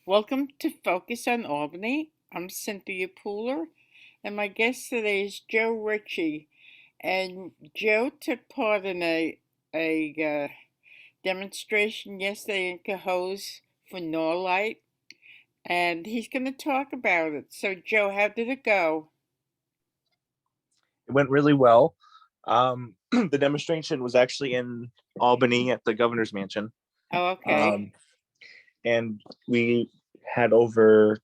Welcome to Focus on Albany. I'm Cynthia Pooler, and my guest today is Joe Ritchie. And Joe took part in a demonstration yesterday in Cohos for Norlite, and he's going to talk about it. So, Joe, how did it go? It went really well. The demonstration was actually in Albany at the governor's mansion. Oh, okay. Um, and we had over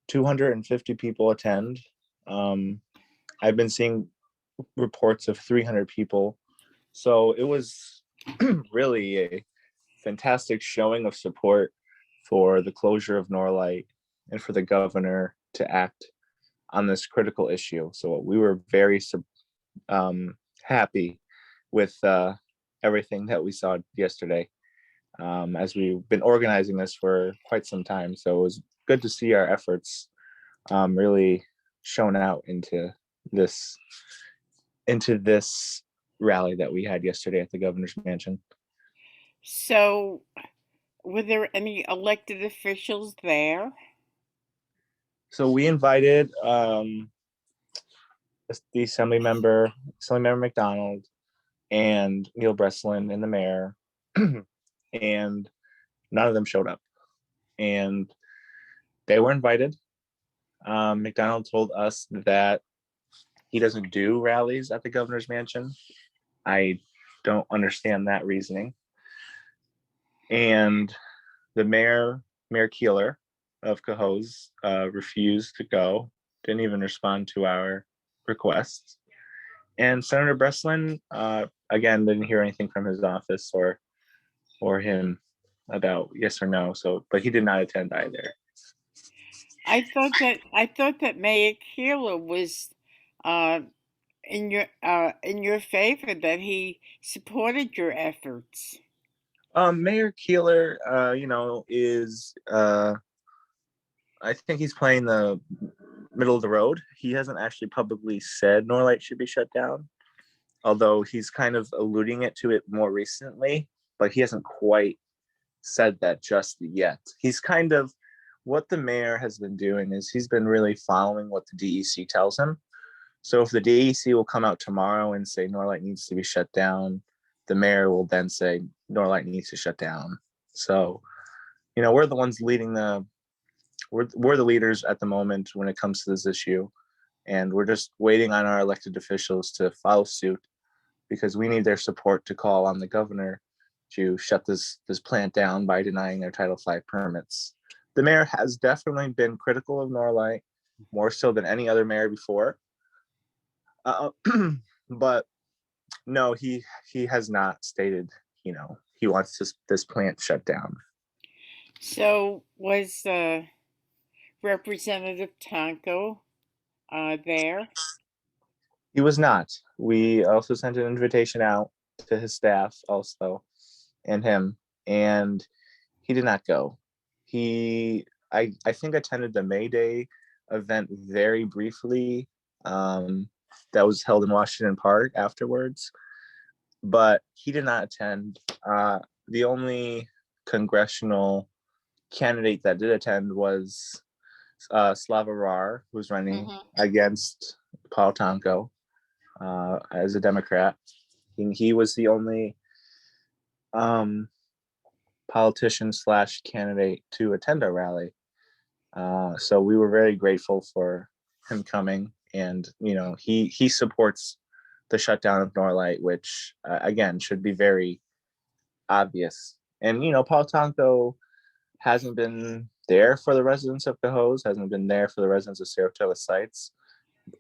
250 people attend. Um, I've been seeing reports of 300 people. So it was really a fantastic showing of support for the closure of Norlite and for the governor to act on this critical issue. So we were very um, happy with everything that we saw yesterday, as we've been organizing this for quite some time. So it was good to see our efforts really shown out this into this rally that we had yesterday at the governor's mansion. So, were there any elected officials there? So we invited the Assembly Member McDonald, and Neil Breslin and the mayor, and none of them showed up. And they were invited. McDonald told us that he doesn't do rallies at the governor's mansion. I don't understand that reasoning. And the Mayor Keeler of Cohos, refused to go, didn't even respond to our requests. And Senator Breslin, again, didn't hear anything from his office or him about yes or no. So, but he did not attend either. I thought that Mayor Keeler was uh, in your favor, that he supported your efforts. Mayor Keeler, is I think he's playing the middle of the road. He hasn't actually publicly said Norlite should be shut down, although he's kind of alluding to it more recently, but he hasn't quite said that just yet. He's kind of what the mayor has been doing is he's been really following what the DEC tells him. So if the DEC will come out tomorrow and say Norlite needs to be shut down, the mayor will then say Norlite needs to shut down. So, we're the ones leading we're the leaders at the moment when it comes to this issue. And we're just waiting on our elected officials to follow suit because we need their support to call on the governor to shut this plant down by denying their Title V permits. The mayor has definitely been critical of Norlite, more so than any other mayor before. But no, he has not stated, he wants this plant shut down. So was Representative Tonko there? He was not. We also sent an invitation out to his staff also and him, and he did not go. I think attended the May Day event very briefly, that was held in Washington Park afterwards, but he did not attend. The only congressional candidate that did attend was Slava Rar, who's running Hmm. against Paul Tonko as a Democrat. He was the only politician / candidate to attend our rally. So we were very grateful for him coming, and he supports the shutdown of Norlite, which again should be very obvious. And Paul Tonko hasn't been there for the residents of Cohos, hasn't been there for the residents of Saratoga sites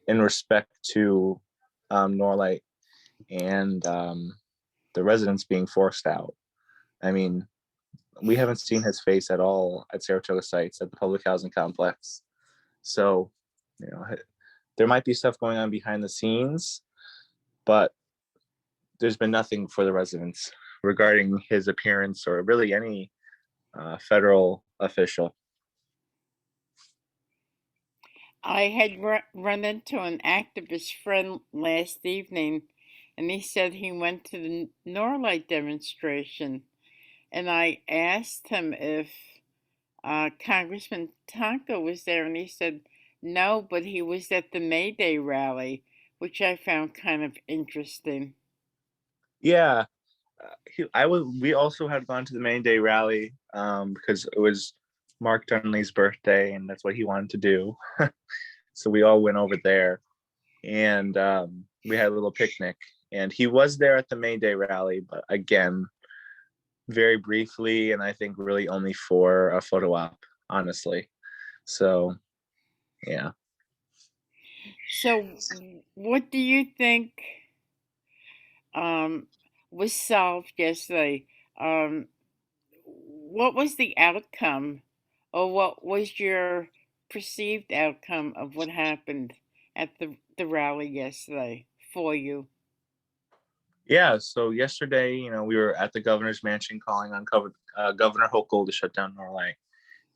in respect to Norlite and the residents being forced out. I mean, we haven't seen his face at all at Saratoga sites at the public housing complex. So, there might be stuff going on behind the scenes, but there's been nothing for the residents regarding his appearance or really any federal official. I had run into an activist friend last evening, and he said he went to the Norlite demonstration. And I asked him if Congressman Tonka was there, and he said no, but he was at the May Day rally, which I found kind of interesting. Yeah, I was. We also had gone to the main day rally because it was Mark Dunley's birthday, and that's what he wanted to do. So we all went over there, and we had a little picnic. And he was there at the May Day rally, but again, very briefly, and I think really only for a photo op, honestly. So yeah. So, what do you think um, was solved yesterday? Um, what was the outcome, or what was your perceived outcome of what happened at the rally yesterday for you? Yeah, so yesterday, we were at the governor's mansion calling on Governor Hochul to shut down Norlite,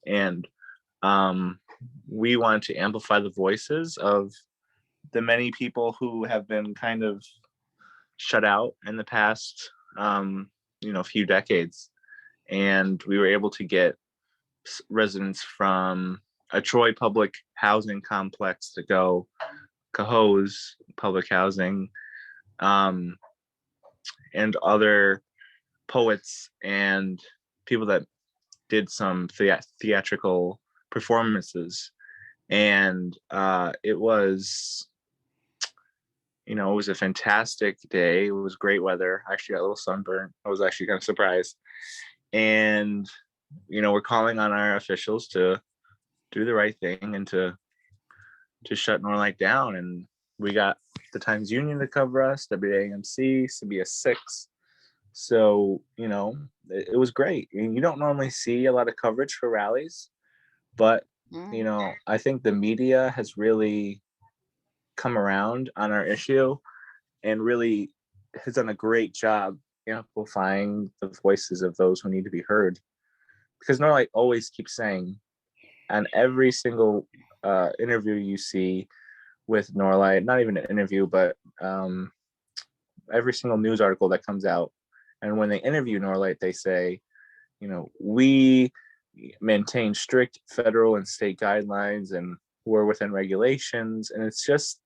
and um, we wanted to amplify the voices of the many people who have been kind of shut out in the past, few decades, and we were able to get residents from a Troy public housing complex to go Cohos public housing, um, and other poets and people that did some theatrical performances. And it was a fantastic day. It was great weather. I actually got a little sunburn. I was actually kind of surprised. And, we're calling on our officials to do the right thing and to shut Norlite down. And we got the Times Union to cover us, WAMC, CBS 6. So, it was great. And you don't normally see a lot of coverage for rallies, but, Mm. I think the media has really come around on our issue and really has done a great job amplifying the voices of those who need to be heard. Because Norlight always keeps saying, on every single interview you see with Norlight, not even an interview, but every single news article that comes out, and when they interview Norlight, they say, we maintain strict federal and state guidelines and we're within regulations. And it's just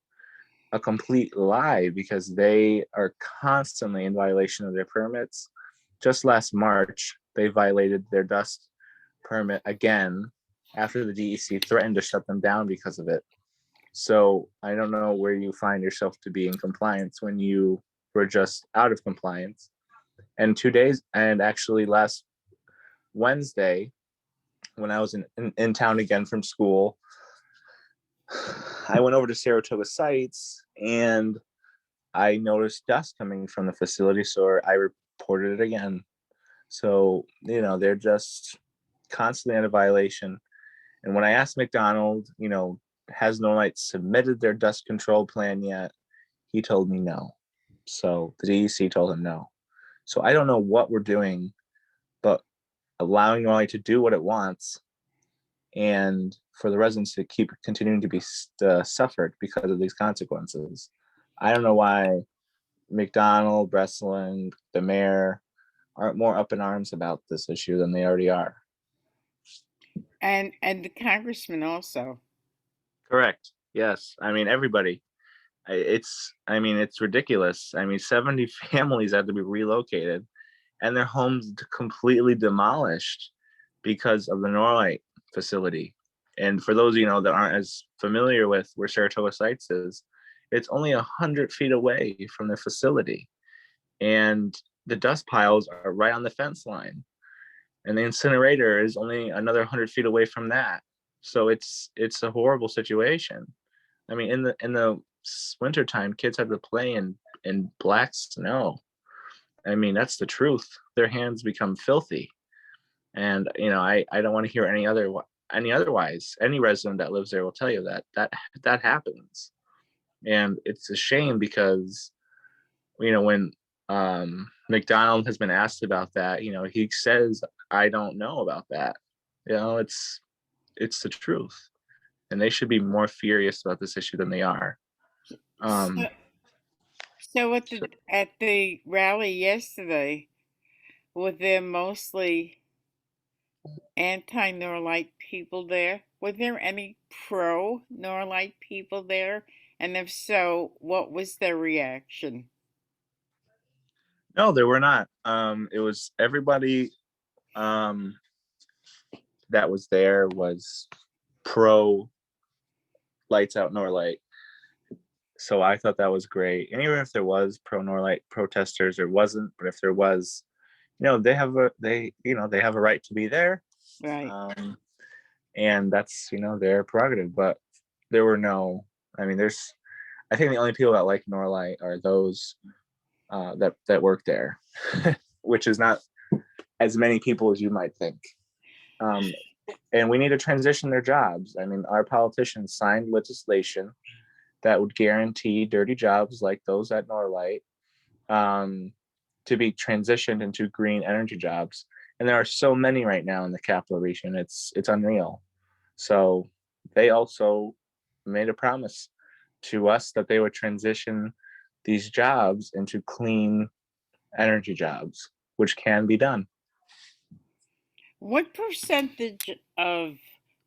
a complete lie because they are constantly in violation of their permits. Just last March, they violated their dust permit again after the DEC threatened to shut them down because of it. So I don't know where you find yourself to be in compliance when you were just out of compliance. And 2 days, and actually last Wednesday, when I was in town again from school, I went over to Saratoga sites and I noticed dust coming from the facility, so I reported it again. So, they're just constantly in a violation. And when I asked McDonald, has Norlite submitted their dust control plan yet? He told me no. So the DEC told him no. So I don't know what we're doing, but allowing Norlite to do what it wants and for the residents to keep continuing to be suffered because of these consequences. I don't know why McDonald, Breslin, the mayor aren't more up in arms about this issue than they already are. And the congressman also. Correct. Yes. I mean, everybody. It's ridiculous. I mean, 70 families had to be relocated and their homes completely demolished because of the Norlite facility. And for those that aren't as familiar with where Saratoga Sites is, it's only 100 feet away from the facility, and the dust piles are right on the fence line, and the incinerator is only another 100 feet away from that. So it's a horrible situation. I mean, in the wintertime, kids have to play in black snow. I mean, that's the truth. Their hands become filthy, and I don't want to hear any otherwise. Any resident that lives there will tell you that happens, and it's a shame because when McDonald has been asked about that, he says, "I don't know about that." It's the truth, and they should be more furious about this issue than they are. So, Um, so so at the rally yesterday, were there mostly anti-Norlite people there? Were there any pro-Norlite people there? And if so, what was their reaction? No, there were not. It was everybody um, that was there was pro lights out Norlight. So I thought that was great. And even if there was pro Norlight protesters, there wasn't. But if there was, they have a right to be there, Right. um, and that's their prerogative. But there were no. I mean, I think the only people that like Norlight are those that work there, which is not as many people as you might think. Um, and we need to transition their jobs. I mean, our politicians signed legislation that would guarantee dirty jobs like those at Norlight um, to be transitioned into green energy jobs. And there are so many right now in the capital region. It's unreal. So they also made a promise to us that they would transition these jobs into clean energy jobs, which can be done. What percentage of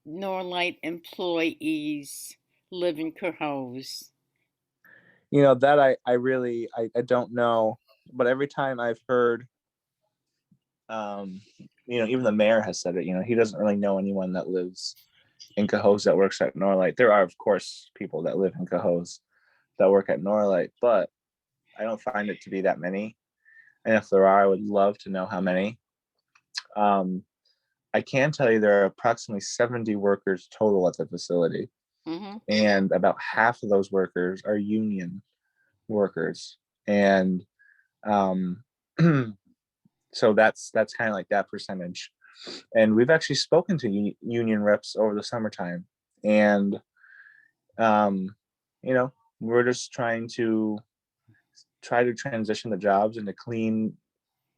Norlite employees live in Cohos? That I really I don't know, but every time I've heard um even the mayor has said it, he doesn't really know anyone that lives in Cohos that works at Norlight. There are of course people that live in Cohos that work at Norlight, but I don't find it to be that many. And if there are, I would love to know how many. um I can tell you there are approximately 70 workers total at the facility, Mm-hmm. and about half of those workers are union workers. And um so that's kind of like that percentage. And we've actually spoken to union reps over the summertime, and um you know we're just try to transition the jobs into clean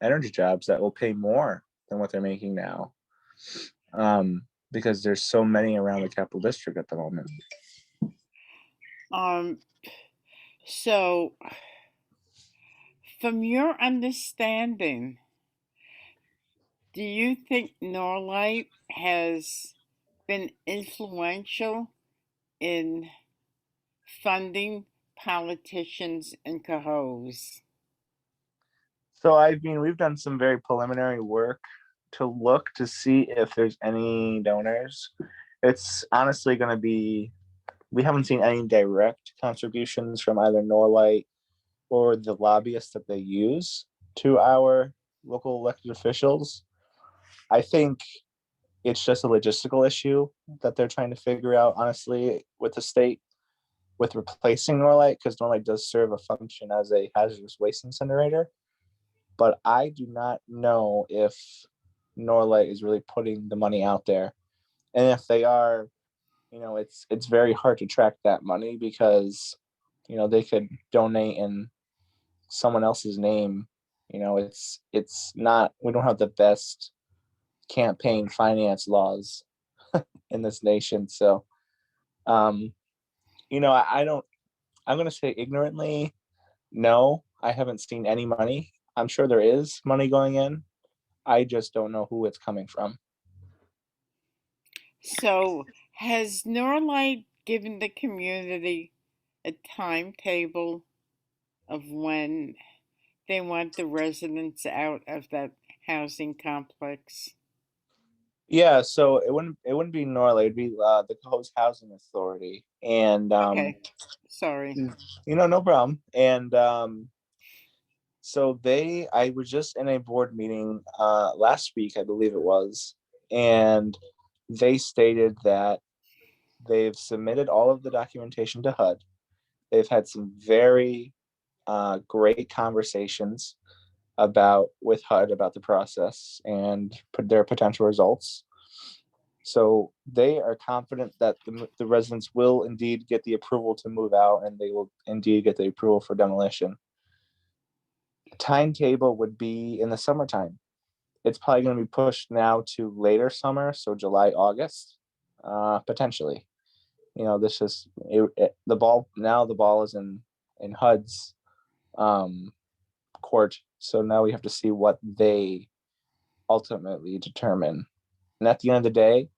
energy jobs that will pay more than what they're making now, because there's so many around the capital district at the moment. Um, so from your understanding, do you think Norlite has been influential in funding politicians in Cohos? So I mean, we've done some very preliminary work to look to see if there's any donors. It's honestly going to be, we haven't seen any direct contributions from either Norlight or the lobbyists that they use to our local elected officials. I think it's just a logistical issue that they're trying to figure out, honestly, with the state, with replacing Norlight, because Norlight does serve a function as a hazardous waste incinerator. But I do not know if Norlight is really putting the money out there. And if they are, it's very hard to track that money because they could donate in someone else's name. It's not, we don't have the best campaign finance laws in this nation. So um I don't, I'm going to say ignorantly, no, I haven't seen any money. I'm sure there is money going in. I just don't know who it's coming from. So has Norlite given the community a timetable of when they want the residents out of that housing complex? Yeah, so it wouldn't be Norley, it'd be the Coast Housing Authority, and Okay, sorry. no problem. And so I was just in a board meeting last week, I believe it was, and they stated that they've submitted all of the documentation to HUD. They've had some very great conversations about with HUD about the process and their potential results. So they are confident that the residents will indeed get the approval to move out, and they will indeed get the approval for demolition. Timetable would be in the summertime. It's probably going to be pushed now to later summer, so July, August, potentially. This is the ball now. The ball is in HUD's um, court, so now we have to see what they ultimately determine. And at the end of the day,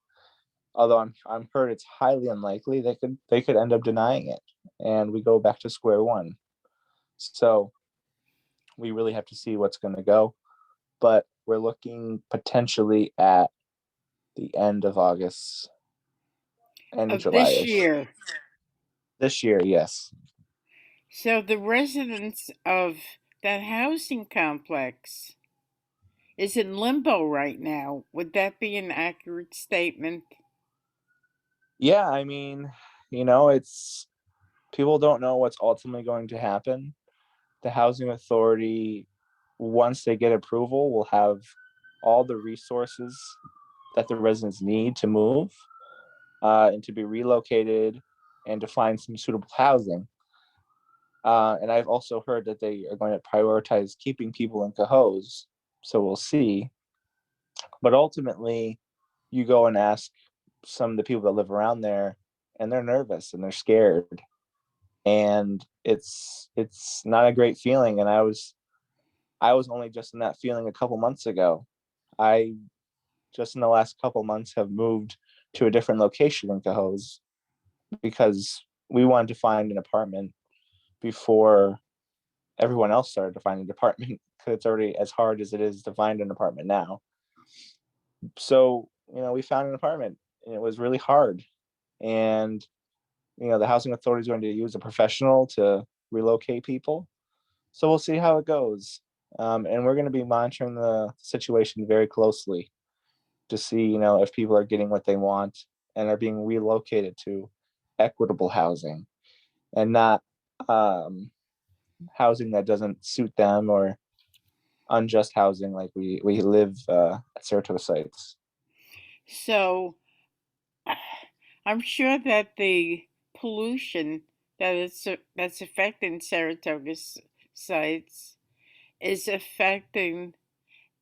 although I'm heard it's highly unlikely, they could end up denying it, and we go back to square one. So we really have to see what's going to go. But we're looking potentially at the end of August, end of Of this July-ish. year. This year, yes. So the residents of that housing complex is in limbo right now. Would that be an accurate statement? Yeah, I mean, it's people don't know what's ultimately going to happen. The housing authority, once they get approval, will have all the resources that the residents need to move, and to be relocated and to find some suitable housing. And I've also heard that they are going to prioritize keeping people in Cohos. So we'll see. But ultimately, you go and ask some of the people that live around there, and they're nervous and they're scared, and it's not a great feeling. And I was only just in that feeling a couple months ago. I just in the last couple months have moved to a different location in Cohoes because we wanted to find an apartment before everyone else started to find an apartment because it's already as hard as it is to find an apartment now. So, we found an apartment and it was really hard. And, the housing authority is going to use a professional to relocate people. So we'll see how it goes. And we're going to be monitoring the situation very closely to see, if people are getting what they want and are being relocated to equitable housing and not housing that doesn't suit them or unjust housing like we live at Saratoga sites. So I'm sure that the pollution that's affecting Saratoga's sites is affecting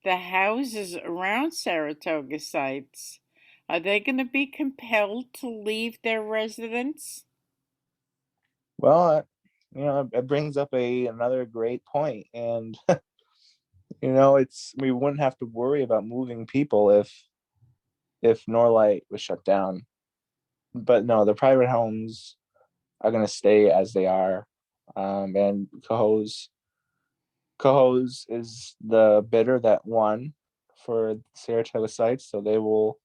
the houses around Saratoga sites. Are they going to be compelled to leave their residence? Well, it brings up another great point, and it's we wouldn't have to worry about moving people if Norlite was shut down. But no, the private homes are going to stay as they are. And Cohos is the bidder that won for Saratoga sites, so they will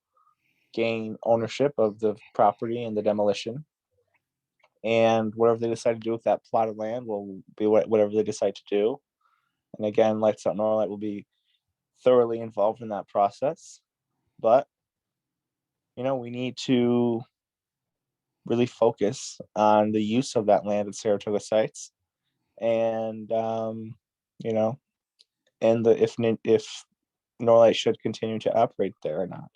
gain ownership of the property and the demolition. And whatever they decide to do with that plot of land will be whatever they decide to do. And again, Lights Out Norlight will be thoroughly involved in that process. But we need to really focus on the use of that land at Saratoga sites, and you know, and the if Norlight should continue to operate there or not,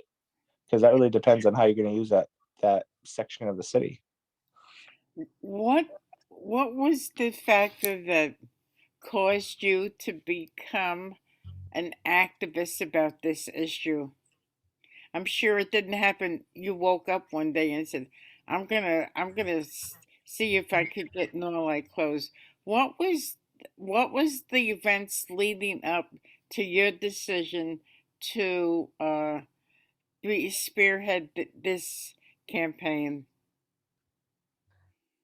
because that really depends on how you're going to use that section of the city. What what was the factor that caused you to become an activist about this issue? I'm sure it didn't happen. You woke up one day and said, I'm gonna see if I could get Norlite closed." What was what was the events leading up to your decision to spearhead this campaign?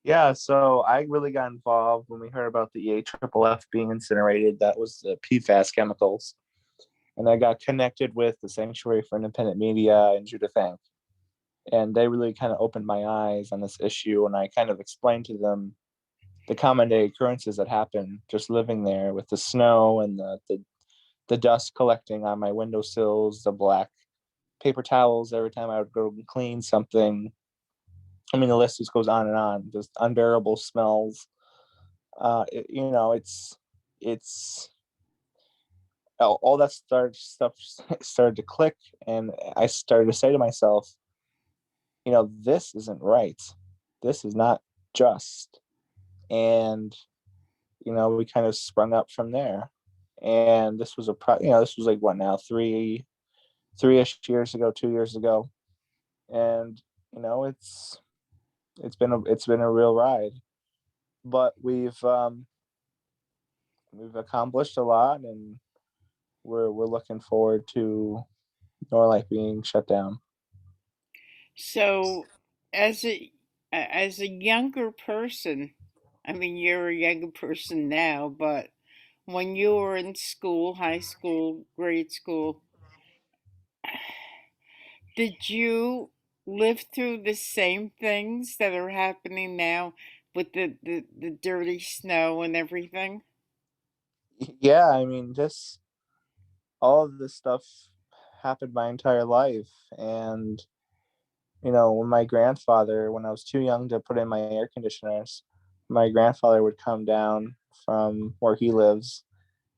Yeah, so I really got involved when we heard about the AFFF being incinerated. That was the PFAS chemicals. And I got connected with the Sanctuary for Independent Media and Judith Hank. And they really kind of opened my eyes on this issue. And I kind of explained to them the common day occurrences that happen just living there with the snow and the dust collecting on my windowsills, the black paper towels every time I would go and clean something. I mean, the list just goes on and on. Just unbearable smells. It's all that stuff started to click, and I started to say to myself, this isn't right. This is not just. And we kind of sprung up from there. And this was this was like what now, 3-ish years ago, 2 years ago. And it's been a real ride, but we've accomplished a lot, and we're looking forward to Norlite being shut down. So, as a younger person, I mean, you're a younger person now, but when you were in school, high school, grade school, did you live through the same things that are happening now with the dirty snow and everything? Yeah, I mean, just all of this stuff happened my entire life. And, when my grandfather, when I was too young to put in my air conditioners, my grandfather would come down from where he lives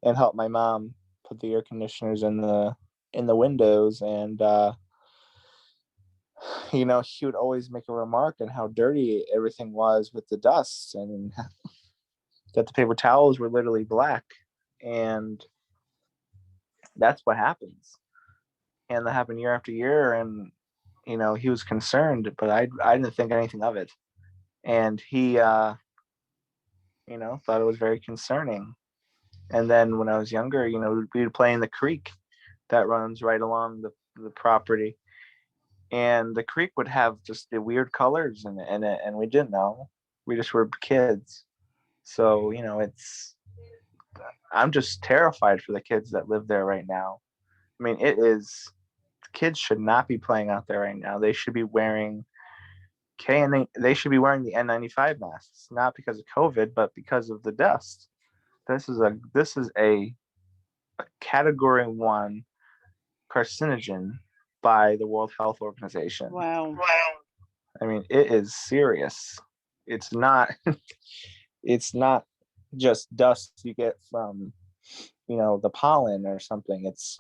and help my mom put the air conditioners in the windows. And he would always make a remark on how dirty everything was with the dust, and that the paper towels were literally black. And that's what happens. And that happened year after year. And he was concerned, but I didn't think anything of it. And he thought it was very concerning. And then when I was younger, we would play in the creek that runs right along the property. And the creek would have just the weird colors in it, and we didn't know. We just were kids. So, I'm just terrified for the kids that live there right now. I mean, kids should not be playing out there right now. They should be wearing they should be wearing the N95 masks, not because of COVID, but because of the dust. This is a category 1 carcinogen by the World Health Organization. Wow. I mean, it is serious. It's not it's not just dust you get from, the pollen or something. It's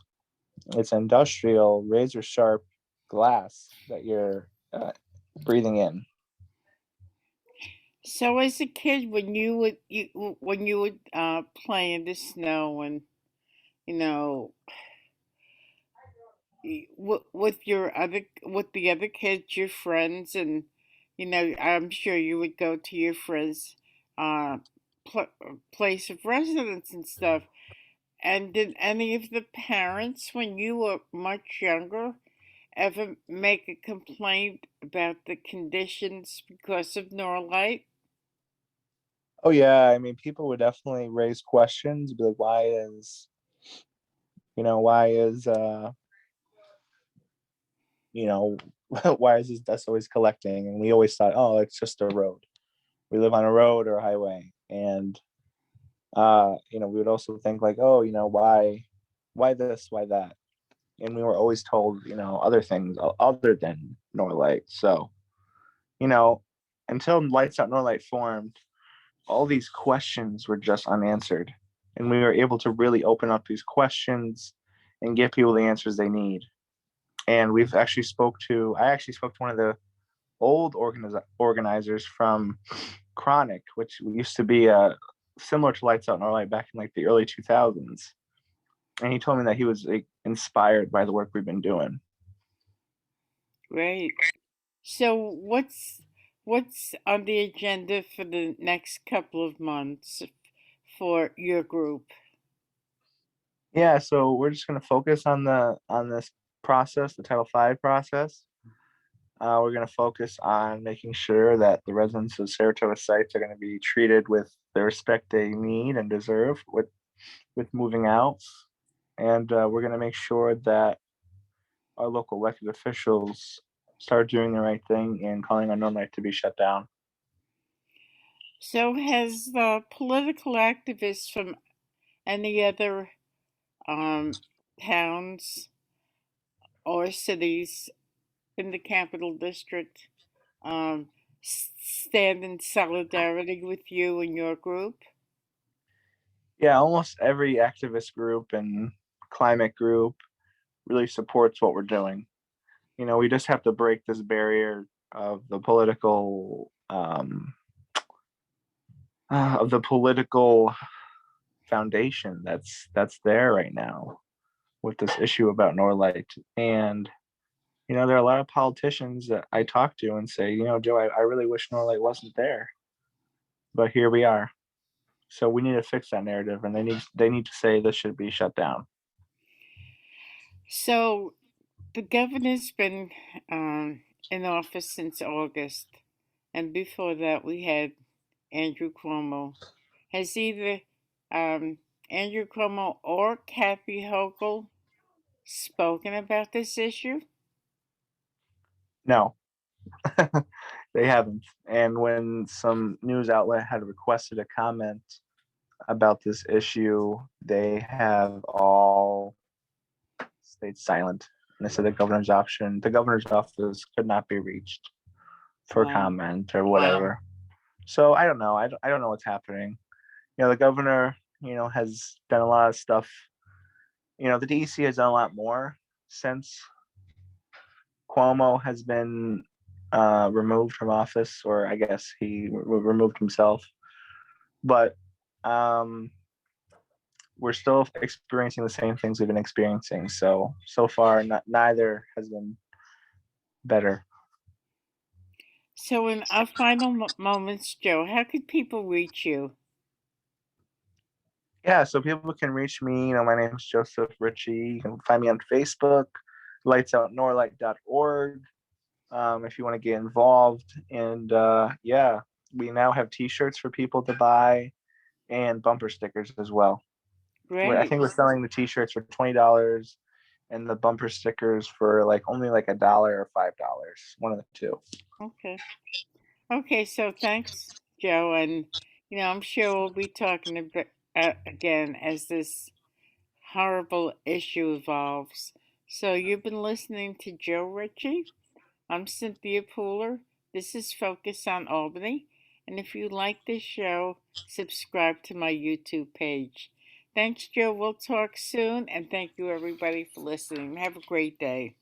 industrial razor sharp glass that you're breathing in. So, as a kid, when you would play in the snow and you know with the other kids, your friends, and I'm sure you would go to your friends' uh, place of residence and stuff. And did any of the parents, when you were much younger, ever make a complaint about the conditions because of Norlite? Oh yeah, I mean, people would definitely raise questions, be like, why is you know, why is this dust always collecting? And we always thought, oh, it's just a road. We live on a road or a highway. And we would also think like, oh, why this, why that? And we were always told, other things other than Norlight. So, you know, until Lights Out Norlight formed, all these questions were just unanswered. And we were able to really open up these questions and give people the answers they need. And I actually spoke to one of the old organizers from Chronic, which used to be similar to Lights Out Norlight back in like the early 2000s. And he told me that he was like, inspired by the work we've been doing. Great. So what's on the agenda for the next couple of months for your group? Yeah, so we're just going to focus on this process, the Title V process. We're going to focus on making sure that the residents of Saratoga sites are going to be treated with the respect they need and deserve with moving out. And we're going to make sure that our local elected officials start doing the right thing and calling on Norlite to be shut down. So has the political activists from any other um, towns or cities in the capital district um, stand in solidarity with you and your group? Yeah, almost every activist group and climate group really supports what we're doing. We just have to break this barrier of the political foundation that's there right now with this issue about Norlight. And there are a lot of politicians that I talk to and say, Joe, I really wish Norlight wasn't there, but here we are. So we need to fix that narrative, and they need to say this should be shut down. So The governor's been in office since August, and before that, we had Andrew Cuomo. Has either um, Andrew Cuomo or Kathy Hochul spoken about this issue? No, they haven't. And when some news outlet had requested a comment about this issue, they have all stayed silent. And they said the governor's office could not be reached for Wow. comment or whatever. So I don't know. I don't know what's happening. The governor, has done a lot of stuff. The DEC has done a lot more since Cuomo has been removed from office, or I guess he removed himself. But um, we're still experiencing the same things we've been experiencing. So far, neither has been better. So, in our final moments, Joe, how could people reach you? Yeah, so people can reach me. My name is Joseph Ritchie. You can find me on Facebook, lightsoutnorlite.org. If you want to get involved. And yeah, we now have T-shirts for people to buy and bumper stickers as well. I Great. think we're selling the T-shirts for $20 and the bumper stickers for only like $1 or $5, one of the two. Okay. Okay, so thanks, Joe. And, I'm sure we'll be talking again as this horrible issue evolves. So, you've been listening to Joe Ritchie. I'm Cynthia Pooler. This is Focus on Albany. And if you like this show, subscribe to my YouTube page. Thanks, Joe. We'll talk soon. And thank you, everybody, for listening. Have a great day.